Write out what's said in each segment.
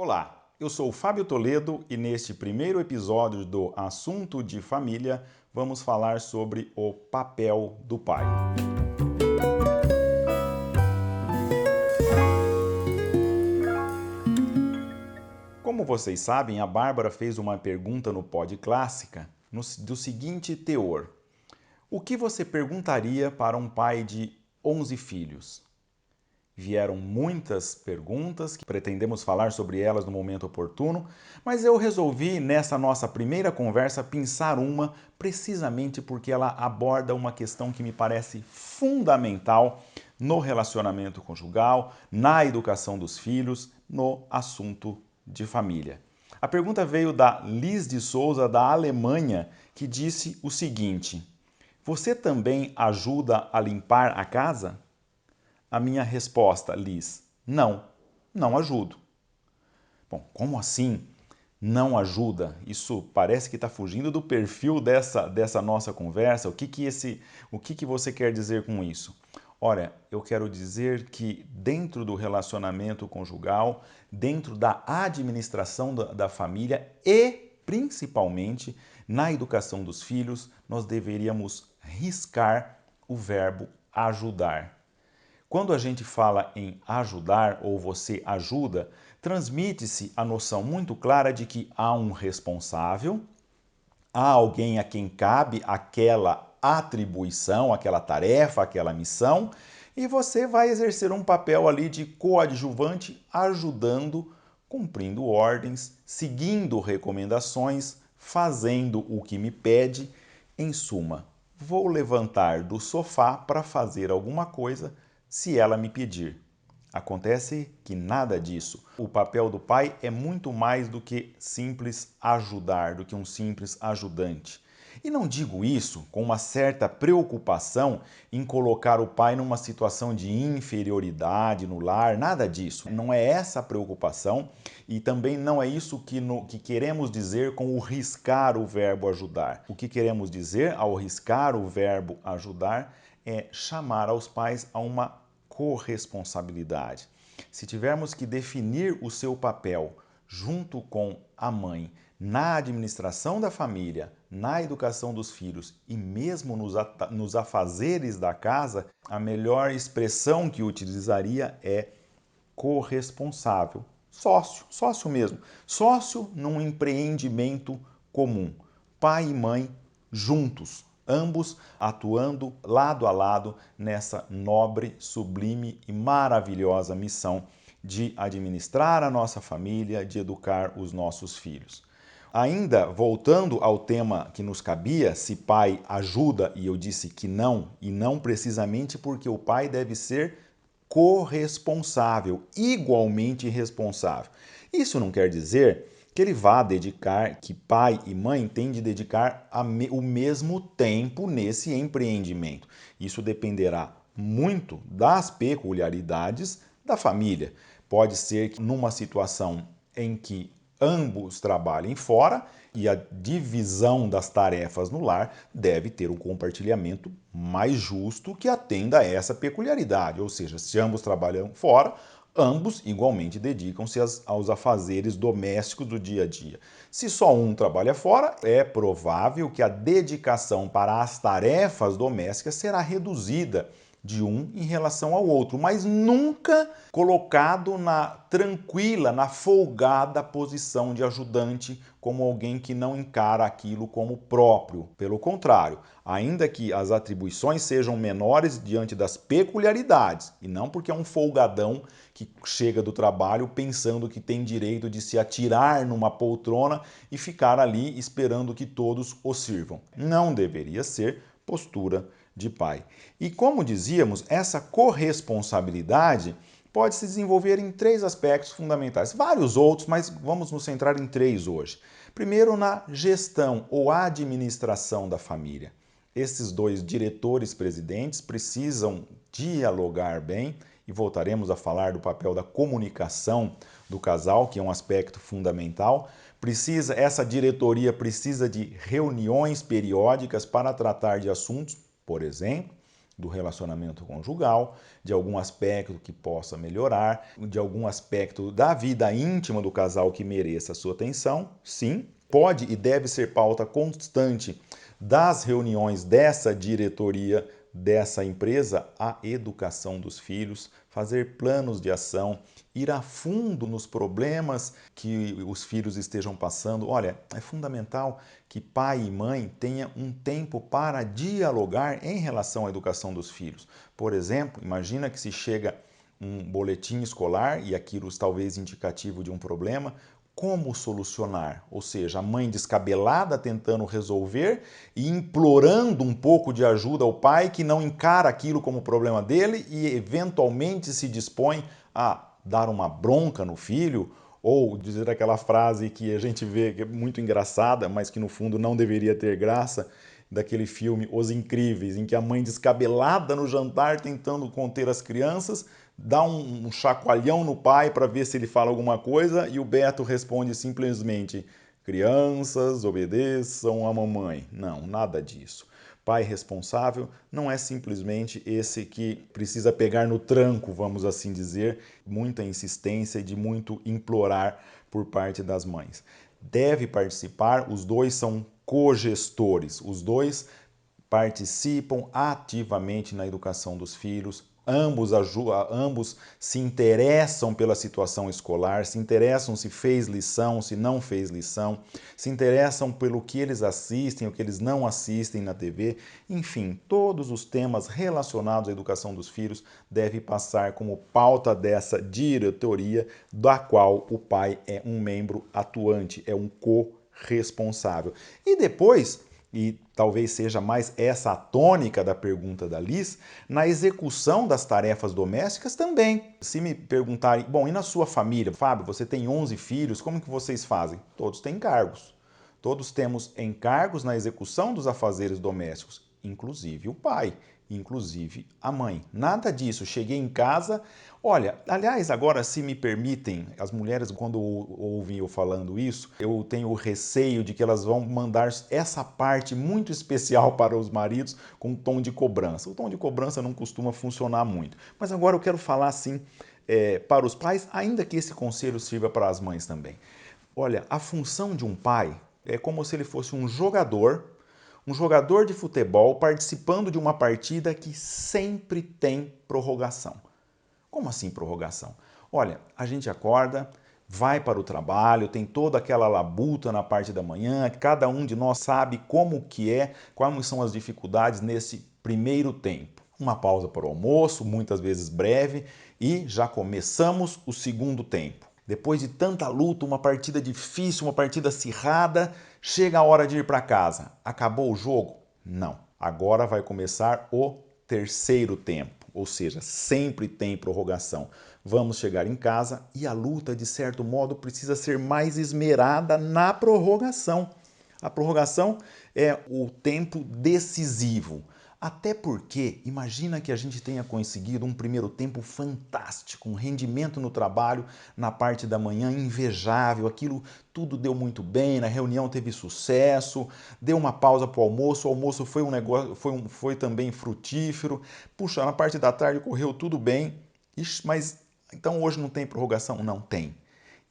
Olá, eu sou o Fábio Toledo e neste primeiro episódio do Assunto de Família vamos falar sobre o papel do pai. Como vocês sabem, a Bárbara fez uma pergunta no Pod Clássica do seguinte teor: o que você perguntaria para um pai de 11 filhos? Vieram muitas perguntas, que pretendemos falar sobre elas no momento oportuno, mas eu resolvi, nessa nossa primeira conversa, pensar uma precisamente porque ela aborda uma questão que me parece fundamental no relacionamento conjugal, na educação dos filhos, no assunto de família. A pergunta veio da Liz de Souza, da Alemanha, que disse o seguinte: você também ajuda a limpar a casa? A minha resposta, Liz, não ajudo. Bom, como assim não ajuda? Isso parece que está fugindo do perfil dessa nossa conversa. O que você quer dizer com isso? Olha, eu quero dizer que dentro do relacionamento conjugal, dentro da administração da família e principalmente na educação dos filhos, nós deveríamos riscar o verbo ajudar. Quando a gente fala em ajudar ou você ajuda, transmite-se a noção muito clara de que há um responsável, há alguém a quem cabe aquela atribuição, aquela tarefa, aquela missão, e você vai exercer um papel ali de coadjuvante, ajudando, cumprindo ordens, seguindo recomendações, fazendo o que me pede. Em suma, vou levantar do sofá para fazer alguma coisa se ela me pedir. Acontece que nada disso. O papel do pai é muito mais do que simples ajudar, do que um simples ajudante. E não digo isso com uma certa preocupação em colocar o pai numa situação de inferioridade no lar, nada disso. Não é essa a preocupação e também não é isso que queremos dizer com o riscar o verbo ajudar. O que queremos dizer ao riscar o verbo ajudar é chamar aos pais a uma corresponsabilidade. Se tivermos que definir o seu papel junto com a mãe na administração da família, na educação dos filhos e mesmo nos afazeres da casa, a melhor expressão que utilizaria é corresponsável. Sócio mesmo. Sócio num empreendimento comum. Pai e mãe juntos, ambos atuando lado a lado nessa nobre, sublime e maravilhosa missão de administrar a nossa família, de educar os nossos filhos. Ainda voltando ao tema que nos cabia, se pai ajuda, e eu disse que não, e não precisamente porque o pai deve ser corresponsável, igualmente responsável. Isso não quer dizer que ele vá dedicar, que pai e mãe têm de dedicar o mesmo tempo nesse empreendimento. Isso dependerá muito das peculiaridades da família. Pode ser que numa situação em que ambos trabalhem fora e a divisão das tarefas no lar deve ter um compartilhamento mais justo que atenda a essa peculiaridade. Ou seja, se ambos trabalham fora, ambos igualmente dedicam-se aos afazeres domésticos do dia a dia. Se só um trabalha fora, é provável que a dedicação para as tarefas domésticas será reduzida de um em relação ao outro, mas nunca colocado na tranquila, na folgada posição de ajudante, como alguém que não encara aquilo como próprio. Pelo contrário, ainda que as atribuições sejam menores diante das peculiaridades, e não porque é um folgadão que chega do trabalho pensando que tem direito de se atirar numa poltrona e ficar ali esperando que todos o sirvam. Não deveria ser postura de pai. E como dizíamos, essa corresponsabilidade pode se desenvolver em três aspectos fundamentais. Vários outros, mas vamos nos centrar em três hoje. Primeiro, na gestão ou administração da família. Esses dois diretores-presidentes precisam dialogar bem e voltaremos a falar do papel da comunicação do casal, que é um aspecto fundamental. Essa diretoria precisa de reuniões periódicas para tratar de assuntos, por exemplo, do relacionamento conjugal, de algum aspecto que possa melhorar, de algum aspecto da vida íntima do casal que mereça a sua atenção, sim. Pode e deve ser pauta constante das reuniões dessa diretoria, dessa empresa, a educação dos filhos, fazer planos de ação, ir a fundo nos problemas que os filhos estejam passando. Olha, é fundamental que pai e mãe tenham um tempo para dialogar em relação à educação dos filhos. Por exemplo, imagina que se chega um boletim escolar e aquilo talvez indicativo de um problema, como solucionar? Ou seja, a mãe descabelada tentando resolver e implorando um pouco de ajuda ao pai que não encara aquilo como problema dele e eventualmente se dispõe a dar uma bronca no filho ou dizer aquela frase que a gente vê que é muito engraçada, mas que no fundo não deveria ter graça, daquele filme Os Incríveis, em que a mãe descabelada no jantar tentando conter as crianças, dá um chacoalhão no pai para ver se ele fala alguma coisa e o Beto responde simplesmente: crianças, obedeçam a mamãe. Não, nada disso. Pai responsável não é simplesmente esse que precisa pegar no tranco, vamos assim dizer, muita insistência e de muito implorar por parte das mães. Deve participar, os dois são cogestores, os dois participam ativamente na educação dos filhos, ambos se interessam pela situação escolar, se interessam se fez lição, se não fez lição, se interessam pelo que eles assistem, o que eles não assistem na TV, enfim, todos os temas relacionados à educação dos filhos devem passar como pauta dessa diretoria, da qual o pai é um membro atuante, é um corresponsável. E depois, e talvez seja mais essa a tônica da pergunta da Liz, na execução das tarefas domésticas também. Se me perguntarem, bom, e na sua família? Fábio, você tem 11 filhos, como que vocês fazem? Todos têm encargos. Todos temos encargos na execução dos afazeres domésticos, inclusive o pai, inclusive a mãe. Nada disso, cheguei em casa... Olha, aliás, agora se me permitem, as mulheres quando ouvem eu falando isso, eu tenho o receio de que elas vão mandar essa parte muito especial para os maridos com um tom de cobrança. O tom de cobrança não costuma funcionar muito. Mas agora eu quero falar assim para os pais, ainda que esse conselho sirva para as mães também. Olha, a função de um pai é como se ele fosse um jogador de futebol participando de uma partida que sempre tem prorrogação. Como assim prorrogação? Olha, a gente acorda, vai para o trabalho, tem toda aquela labuta na parte da manhã, cada um de nós sabe como que é, quais são as dificuldades nesse primeiro tempo. Uma pausa para o almoço, muitas vezes breve, e já começamos o segundo tempo. Depois de tanta luta, uma partida difícil, uma partida acirrada, chega a hora de ir para casa. Acabou o jogo? Não. Agora vai começar o terceiro tempo. Ou seja, sempre tem prorrogação. Vamos chegar em casa e a luta, de certo modo, precisa ser mais esmerada na prorrogação. A prorrogação é o tempo decisivo. Até porque, imagina que a gente tenha conseguido um primeiro tempo fantástico, um rendimento no trabalho na parte da manhã invejável, aquilo tudo deu muito bem, na reunião teve sucesso, deu uma pausa para o almoço foi um negócio, foi também frutífero. Puxa, na parte da tarde correu tudo bem, mas então hoje não tem prorrogação? Não tem.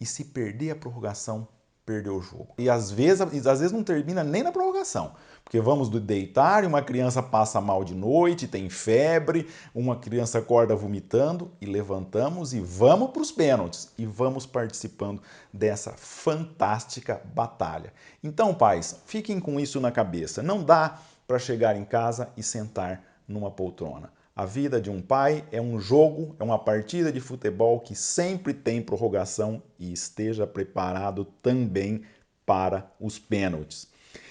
E se perder a prorrogação, perdeu o jogo. E às vezes não termina nem na prorrogação. Porque vamos deitar e uma criança passa mal de noite, tem febre, uma criança acorda vomitando e levantamos e vamos para os pênaltis. E vamos participando dessa fantástica batalha. Então, pais, fiquem com isso na cabeça. Não dá para chegar em casa e sentar numa poltrona. A vida de um pai é um jogo, é uma partida de futebol que sempre tem prorrogação e esteja preparado também para os pênaltis.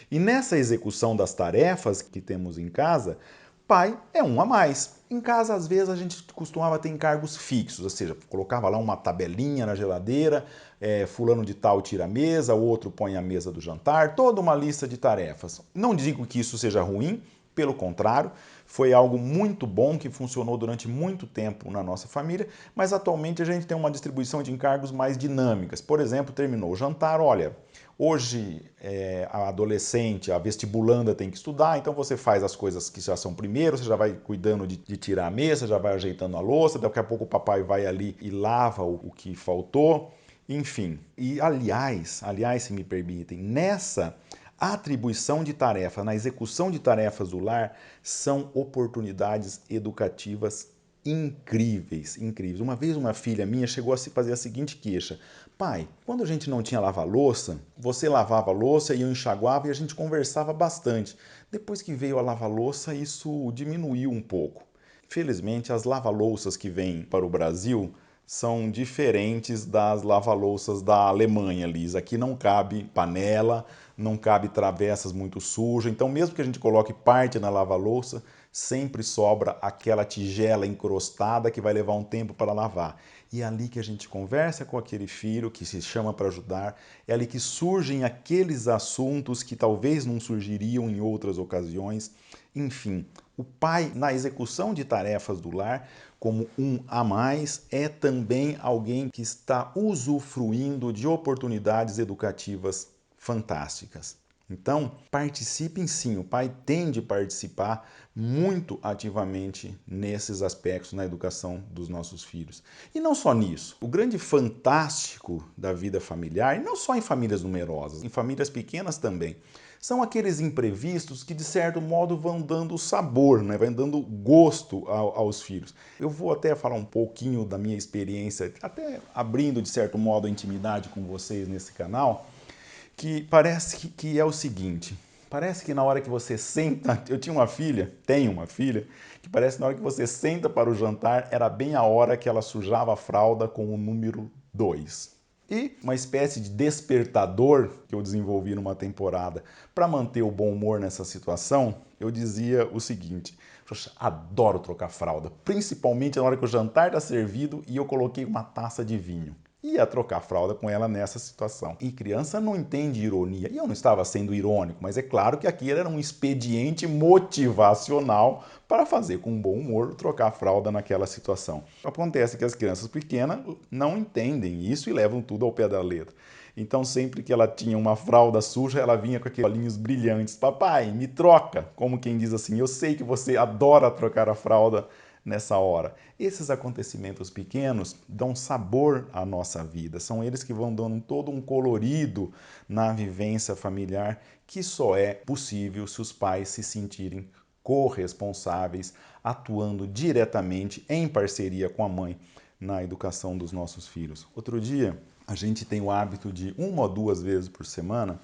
E nessa execução das tarefas que temos em casa, pai é um a mais. Em casa, às vezes, a gente costumava ter encargos fixos, ou seja, colocava lá uma tabelinha na geladeira, fulano de tal tira a mesa, o outro põe a mesa do jantar, toda uma lista de tarefas. Não digo que isso seja ruim, pelo contrário, foi algo muito bom que funcionou durante muito tempo na nossa família, mas atualmente a gente tem uma distribuição de encargos mais dinâmicas. Por exemplo, terminou o jantar, olha, hoje a adolescente, a vestibulanda tem que estudar, então você faz as coisas que já são primeiro, você já vai cuidando de tirar a mesa, já vai ajeitando a louça, daqui a pouco o papai vai ali e lava o que faltou, enfim. E aliás, se me permitem, nessa atribuição de tarefa, na execução de tarefas do lar, são oportunidades educativas incríveis, incríveis. Uma vez uma filha minha chegou a se fazer a seguinte queixa: pai, quando a gente não tinha lava-louça, você lavava a louça e eu enxaguava e a gente conversava bastante. Depois que veio a lava-louça, isso diminuiu um pouco. Felizmente, as lava-louças que vêm para o Brasil são diferentes das lava-louças da Alemanha, Liz. Aqui não cabe panela, não cabe travessas muito sujas, então mesmo que a gente coloque parte na lava-louça, sempre sobra aquela tigela encrostada que vai levar um tempo para lavar. E é ali que a gente conversa com aquele filho que se chama para ajudar, é ali que surgem aqueles assuntos que talvez não surgiriam em outras ocasiões. Enfim, o pai, na execução de tarefas do lar, como um a mais, é também alguém que está usufruindo de oportunidades educativas fantásticas. Então, participem sim, o pai tem de participar muito ativamente nesses aspectos na educação dos nossos filhos. E não só nisso, o grande fantástico da vida familiar, e não só em famílias numerosas, em famílias pequenas também, são aqueles imprevistos que de certo modo vão dando sabor, né? Vai dando gosto aos filhos. Eu vou até falar um pouquinho da minha experiência, até abrindo de certo modo a intimidade com vocês nesse canal, que parece que é o seguinte, parece que na hora que você senta, eu tinha uma filha, tenho uma filha, que parece que na hora que você senta para o jantar, era bem a hora que ela sujava a fralda com o número 2. E uma espécie de despertador que eu desenvolvi numa temporada para manter o bom humor nessa situação, eu dizia o seguinte: adoro trocar fralda, principalmente na hora que o jantar está servido e eu coloquei uma taça de vinho. Ia trocar fralda com ela nessa situação. E criança não entende ironia. E eu não estava sendo irônico, mas é claro que aqui era um expediente motivacional para fazer com bom humor trocar fralda naquela situação. Acontece que as crianças pequenas não entendem isso e levam tudo ao pé da letra. Então, sempre que ela tinha uma fralda suja, ela vinha com aqueles olhinhos brilhantes. Papai, me troca! Como quem diz assim, eu sei que você adora trocar a fralda nessa hora. Esses acontecimentos pequenos dão sabor à nossa vida, são eles que vão dando todo um colorido na vivência familiar que só é possível se os pais se sentirem corresponsáveis, atuando diretamente em parceria com a mãe na educação dos nossos filhos. Outro dia, a gente tem o hábito de 1 ou 2 vezes por semana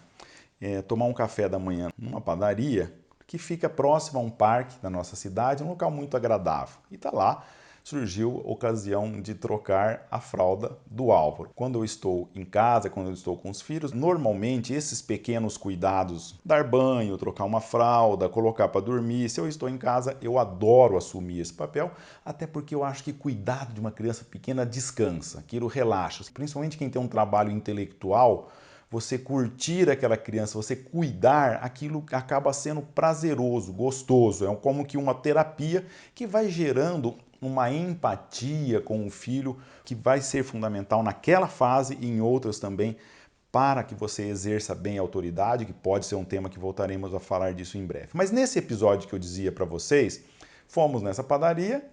tomar um café da manhã numa padaria que fica próximo a um parque da nossa cidade, um local muito agradável. E tá lá, surgiu a ocasião de trocar a fralda do Álvaro. Quando eu estou em casa, quando eu estou com os filhos, normalmente esses pequenos cuidados, dar banho, trocar uma fralda, colocar para dormir, se eu estou em casa, eu adoro assumir esse papel, até porque eu acho que cuidar de uma criança pequena descansa, aquilo relaxa. Principalmente quem tem um trabalho intelectual, você curtir aquela criança, você cuidar, aquilo acaba sendo prazeroso, gostoso. É como que uma terapia que vai gerando uma empatia com o filho que vai ser fundamental naquela fase e em outras também para que você exerça bem a autoridade, que pode ser um tema que voltaremos a falar disso em breve. Mas nesse episódio que eu dizia para vocês, fomos nessa padaria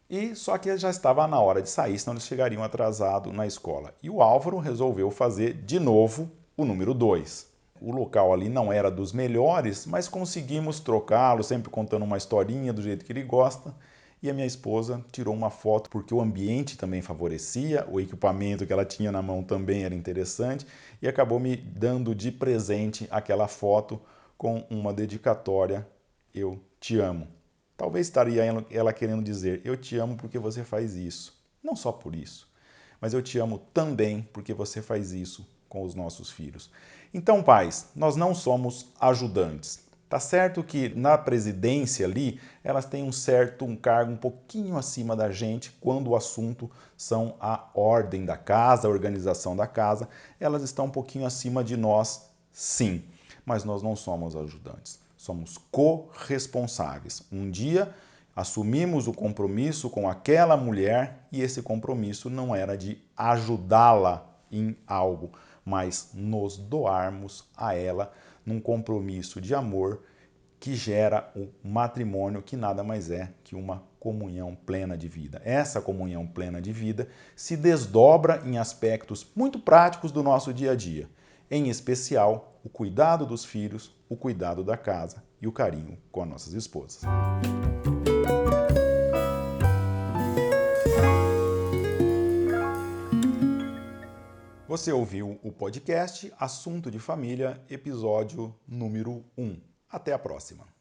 e só que já estava na hora de sair, senão eles chegariam atrasados na escola. E o Álvaro resolveu fazer de novo o número 2. O local ali não era dos melhores, mas conseguimos trocá-lo, sempre contando uma historinha do jeito que ele gosta. E a minha esposa tirou uma foto porque o ambiente também favorecia, o equipamento que ela tinha na mão também era interessante e acabou me dando de presente aquela foto com uma dedicatória: eu te amo. Talvez estaria ela querendo dizer: eu te amo porque você faz isso. Não só por isso, mas eu te amo também porque você faz isso com os nossos filhos. Então, pais, nós não somos ajudantes. Tá certo que na presidência ali, elas têm um cargo um pouquinho acima da gente quando o assunto são a ordem da casa, a organização da casa. Elas estão um pouquinho acima de nós, sim, mas nós não somos ajudantes. somos corresponsáveis. Um dia assumimos o compromisso com aquela mulher e esse compromisso não era de ajudá-la em algo, mas nos doarmos a ela num compromisso de amor que gera o matrimônio, que nada mais é que uma comunhão plena de vida. Essa comunhão plena de vida se desdobra em aspectos muito práticos do nosso dia a dia, em especial o cuidado dos filhos, o cuidado da casa e o carinho com as nossas esposas. Você ouviu o podcast Assunto de Família, episódio número 1. Até a próxima.